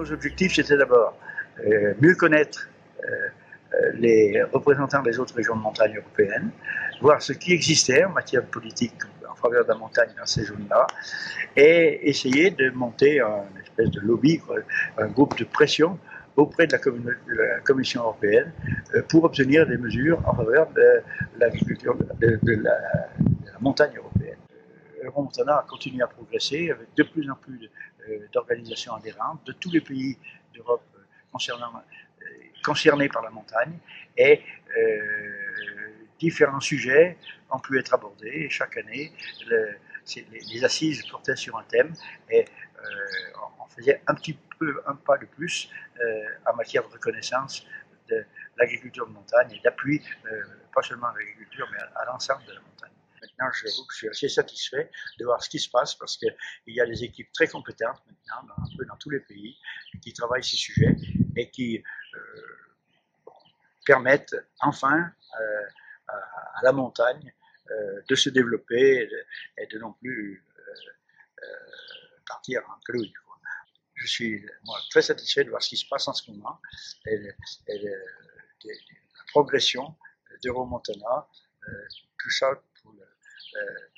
nos objectifs, c'était d'abord mieux connaître les représentants des autres régions de montagne européennes, voir ce qui existait en matière de politique en faveur de la montagne dans ces zones-là, et essayer de monter une espèce de lobby, un groupe de pression auprès de la Commission européenne pour obtenir des mesures en faveur de l'agriculture de la montagne européenne. Euromontana a continué à progresser avec de plus en plus d'organisations adhérentes de tous les pays d'Europe concernés par la montagne, et différents sujets ont pu être abordés. Et chaque année, les assises portaient sur un thème, et on faisait un pas de plus en matière de reconnaissance de l'agriculture de montagne et d'appui, pas seulement à l'agriculture, mais à l'ensemble de la montagne. Maintenant, j'avoue que je suis assez satisfait de voir ce qui se passe, parce qu'il y a des équipes très compétentes maintenant, un peu dans tous les pays, qui travaillent ces sujets et qui permettent enfin à la montagne de se développer et de non plus partir en couille. Je suis très satisfait de voir ce qui se passe en ce moment et la progression d'Euromontana, tout ça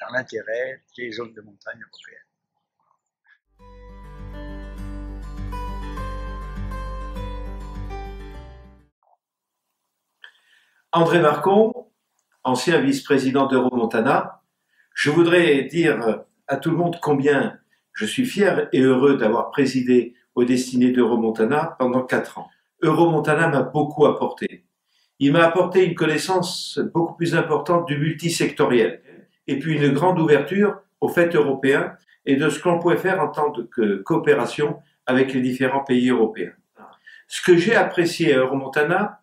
dans l'intérêt des zones de montagne européennes. André Marcon, ancien vice-président d'Euromontana, je voudrais dire à tout le monde combien je suis fier et heureux d'avoir présidé aux destinées d'Euromontana pendant 4 ans. Euromontana m'a beaucoup apporté. Il m'a apporté une connaissance beaucoup plus importante du multisectoriel, et puis une grande ouverture aux faits européens et de ce qu'on pouvait faire en tant que coopération avec les différents pays européens. Ce que j'ai apprécié à Euromontana,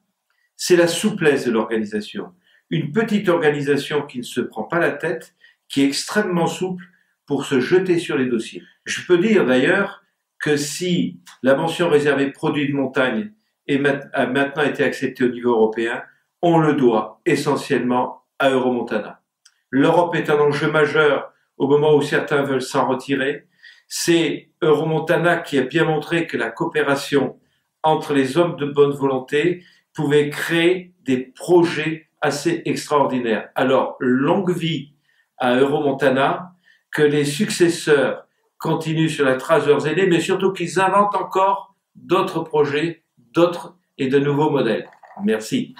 c'est la souplesse de l'organisation. Une petite organisation qui ne se prend pas la tête, qui est extrêmement souple pour se jeter sur les dossiers. Je peux dire d'ailleurs que si la mention réservée produits de montagne a maintenant été acceptée au niveau européen, on le doit essentiellement à Euromontana. L'Europe est un enjeu majeur au moment où certains veulent s'en retirer. C'est Euromontana qui a bien montré que la coopération entre les hommes de bonne volonté pouvait créer des projets assez extraordinaires. Alors, longue vie à Euromontana, que les successeurs continuent sur la trace de leurs aînés, mais surtout qu'ils inventent encore d'autres projets, d'autres et de nouveaux modèles. Merci.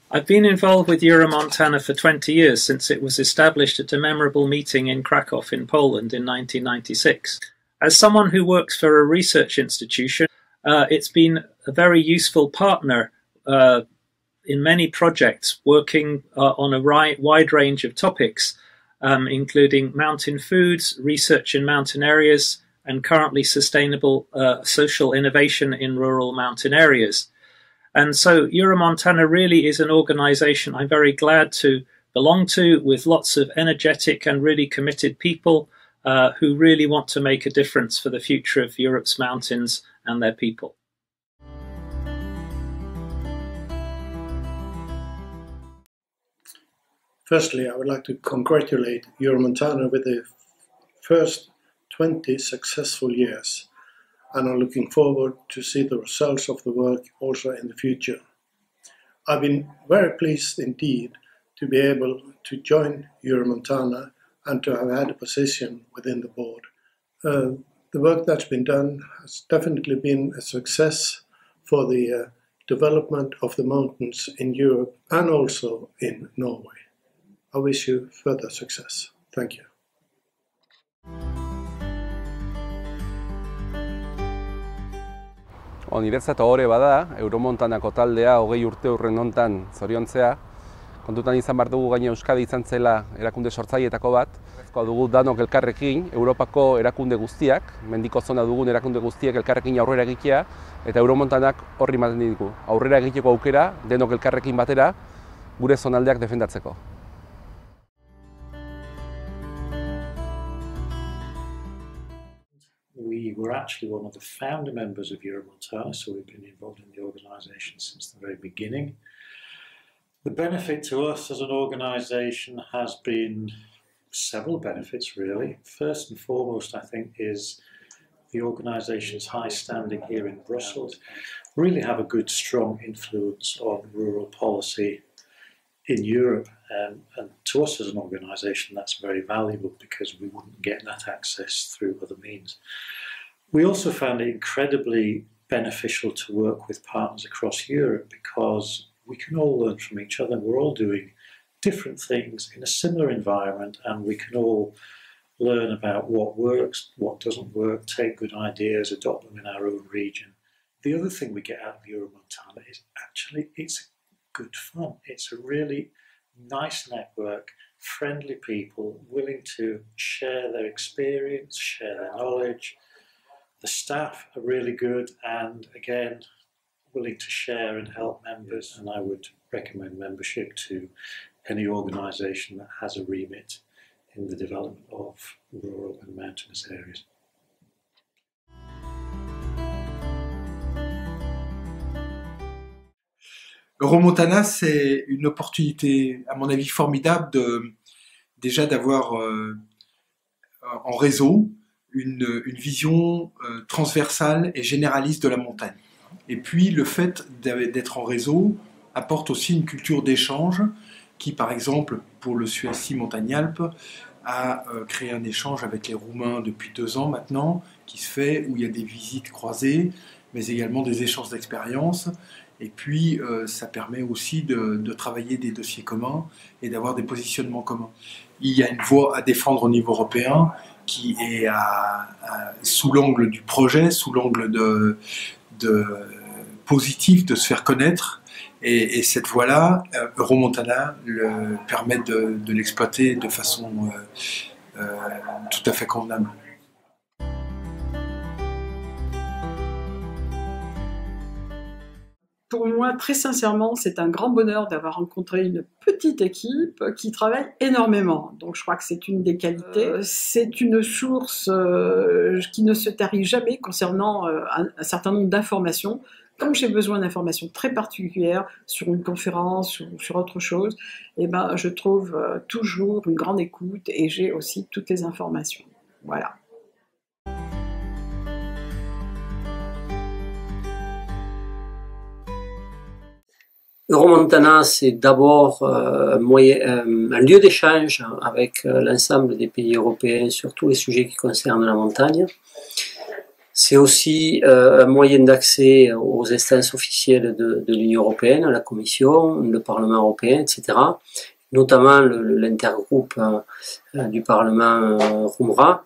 I've been involved with Euromontana for 20 years, since it was established at a memorable meeting in Krakow in Poland in 1996. As someone who works for a research institution, it's been a very useful partner in many projects, working on a wide range of topics, including mountain foods, research in mountain areas, and currently sustainable social innovation in rural mountain areas. And so Euromontana really is an organization I'm very glad to belong to, with lots of energetic and really committed people who really want to make a difference for the future of Europe's mountains and their people. Firstly, I would like to congratulate Euromontana with the first 20 successful years, and I'm looking forward to see the results of the work also in the future. I've been very pleased indeed to be able to join Euromontana and to have had a position within the board. The work that's been done has definitely been a success for the development of the mountains in Europe and also in Norway. I wish you further success. Thank you. Niretzat ohore bada, Euromontanako taldea 20 urte urren hontan zoriontzea. Kontutan izan behar dugu gaine Euskadi izan zela erakunde sortzaileetako bat. Ezkoa dugu danok elkarrekin, Europako erakunde guztiak, mendiko zona dugun erakunde guztiak elkarrekin aurrera egitea, eta Euromontanak horri ematen digu. Aurrera egiteko aukera, denok elkarrekin batera, gure zonaldeak defendatzeko. We were actually one of the founder members of Euromontana, so we've been involved in the organisation since the very beginning. The benefit to us as an organisation has been several benefits, really. First and foremost, I think, is the organisation's high standing here in Brussels really have a good, strong influence on rural policy in Europe. And to us as an organisation, that's very valuable because we wouldn't get that access through other means. We also found it incredibly beneficial to work with partners across Europe because we can all learn from each other. We're all doing different things in a similar environment, and we can all learn about what works, what doesn't work, take good ideas, adopt them in our own region. The other thing we get out of Euromontana is actually it's good fun. It's a really nice network, friendly people willing to share their experience, share their knowledge. The staff are really good and, again, willing to share and help members, and I would recommend membership to any organisation that has a remit in the development of rural and mountainous areas. Euromontana, c'est une opportunité, à mon avis, formidable déjà d'avoir en réseau une vision transversale et généraliste de la montagne. Et puis le fait d'être en réseau apporte aussi une culture d'échange qui, par exemple, pour le SUACI Montagne-Alpes, a créé un échange avec les Roumains depuis 2 ans maintenant, qui se fait, où il y a des visites croisées, mais également des échanges d'expériences. Et puis, ça permet aussi de travailler des dossiers communs et d'avoir des positionnements communs. Il y a une voie à défendre au niveau européen qui est sous l'angle du projet, sous l'angle positif de se faire connaître. Et cette voie-là, Euromontana permet de l'exploiter de façon tout à fait convenable. Pour moi, très sincèrement, c'est un grand bonheur d'avoir rencontré une petite équipe qui travaille énormément. Donc je crois que c'est une des qualités. C'est une source qui ne se tarit jamais concernant un certain nombre d'informations. Quand j'ai besoin d'informations très particulières sur une conférence ou sur autre chose, eh ben, je trouve toujours une grande écoute et j'ai aussi toutes les informations. Voilà. Euromontana, c'est d'abord un lieu d'échange avec l'ensemble des pays européens sur tous les sujets qui concernent la montagne. C'est aussi un moyen d'accès aux instances officielles de l'Union européenne, la Commission, le Parlement européen, etc. Notamment l'intergroupe du Parlement Roumra.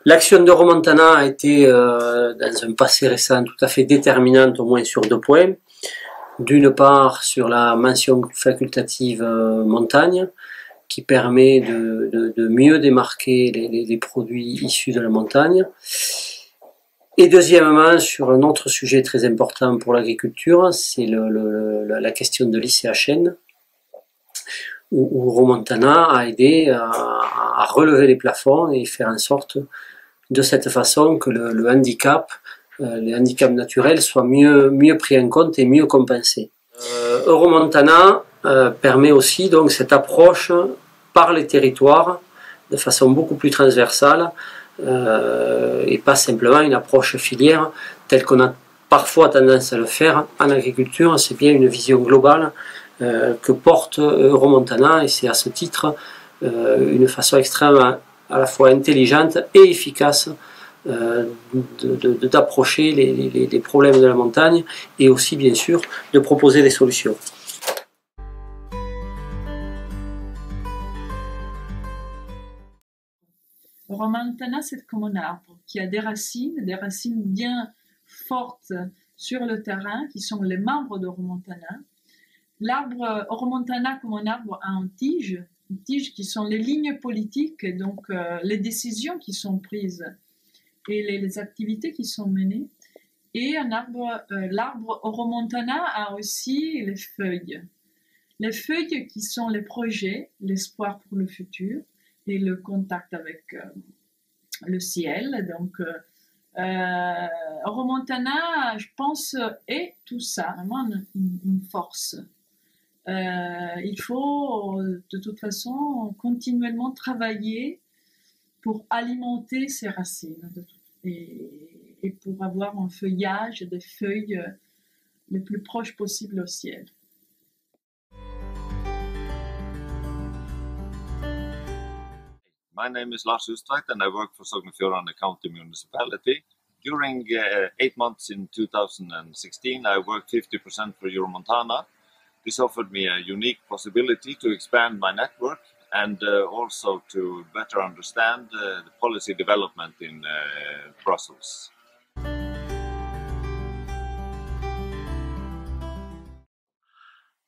L'action d'Euromontana a été, dans un passé récent, tout à fait déterminante, au moins sur 2 points. D'une part, sur la mention facultative montagne, qui permet de mieux démarquer les produits issus de la montagne. Et deuxièmement, sur un autre sujet très important pour l'agriculture, c'est la question de l'ICHN, où Euromontana a aidé à relever les plafonds et faire en sorte, de cette façon, que les handicaps naturels soient mieux pris en compte et mieux compensés. Euromontana permet aussi donc cette approche par les territoires de façon beaucoup plus transversale et pas simplement une approche filière telle qu'on a parfois tendance à le faire en agriculture. C'est bien une vision globale que porte Euromontana et c'est à ce titre une façon extrêmement à la fois intelligente et efficace d'approcher les problèmes de la montagne et aussi bien sûr de proposer des solutions. Euromontana, c'est comme un arbre qui a des racines bien fortes sur le terrain, qui sont les membres d'Euromontana. L'arbre Euromontana, comme un arbre, a une tige qui sont les lignes politiques, donc les décisions qui sont prises et les activités qui sont menées. Et l'arbre Euromontana a aussi les feuilles. Les feuilles qui sont les projets, l'espoir pour le futur et le contact avec le ciel. Donc, Euromontana, je pense, est tout ça, vraiment une force. Il faut de toute façon continuellement travailler pour alimenter ces racines et pour avoir un feuillage et des feuilles le plus proches possible au ciel. My name is Lars Hustvedt and I work for Sogn og Fjordane County Municipality. During 8 months in 2016, I worked 50% for Euromontana. This offered me a unique possibility to expand my network and also to better understand the policy development in Brussels.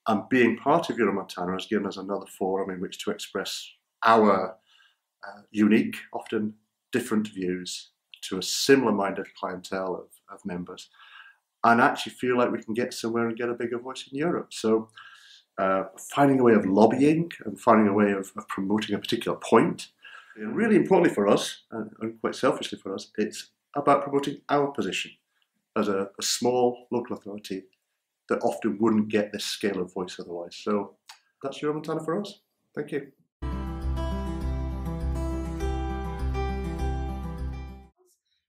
And being part of Euromontana has given us another forum in which to express our unique, often different views to a similar-minded clientele of members, and actually feel like we can get somewhere and get a bigger voice in Europe. So finding a way of lobbying and finding a way of promoting a particular point, and really importantly for us, and quite selfishly for us, it's about promoting our position as a small local authority that often wouldn't get this scale of voice otherwise. So that's Euromontana for us. Thank you.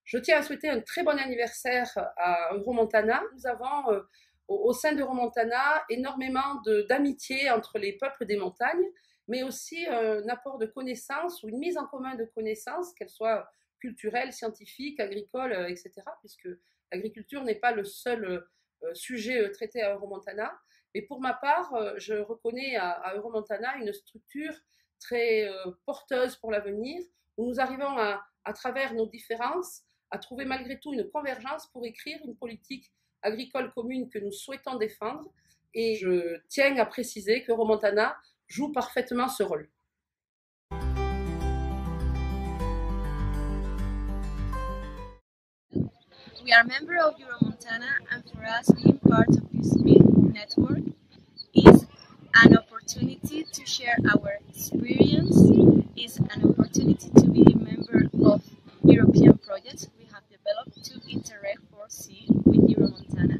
Je tiens à souhaiter un très bon anniversaire à Euromontana. Nous avons au sein d'Euromontana énormément d'amitié entre les peuples des montagnes, mais aussi un apport de connaissances ou une mise en commun de connaissances, qu'elles soient culturelles, scientifiques, agricoles, etc. Puisque l'agriculture n'est pas le seul sujet traité à Euromontana. Mais pour ma part, je reconnais à Euromontana une structure très porteuse pour l'avenir, où nous arrivons à travers nos différences, à trouver malgré tout une convergence pour écrire une politique agricole commune que nous souhaitons défendre. Et je tiens à préciser qu'Euromontana joue parfaitement ce rôle. We are members of Euromontana, and for us being part of this big network is an opportunity to share our experience, is an opportunity to be a member of European projects we have developed to Interreg 4C with Euromontana,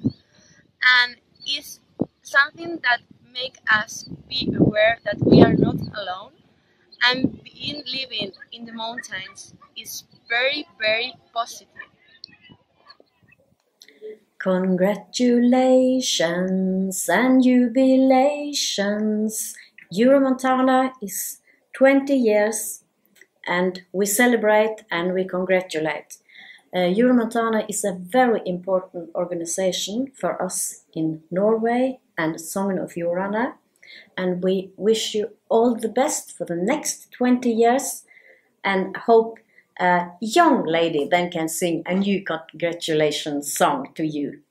and is something that makes us be aware that we are not alone, and living in the mountains is very, very positive. Congratulations and jubilations. Euromontana is 20 years and we celebrate and we congratulate. Euromontana is a very important organization for us in Norway and Sogn og Fjordane, and we wish you all the best for the next 20 years and hope a young lady then can sing a new congratulations song to you.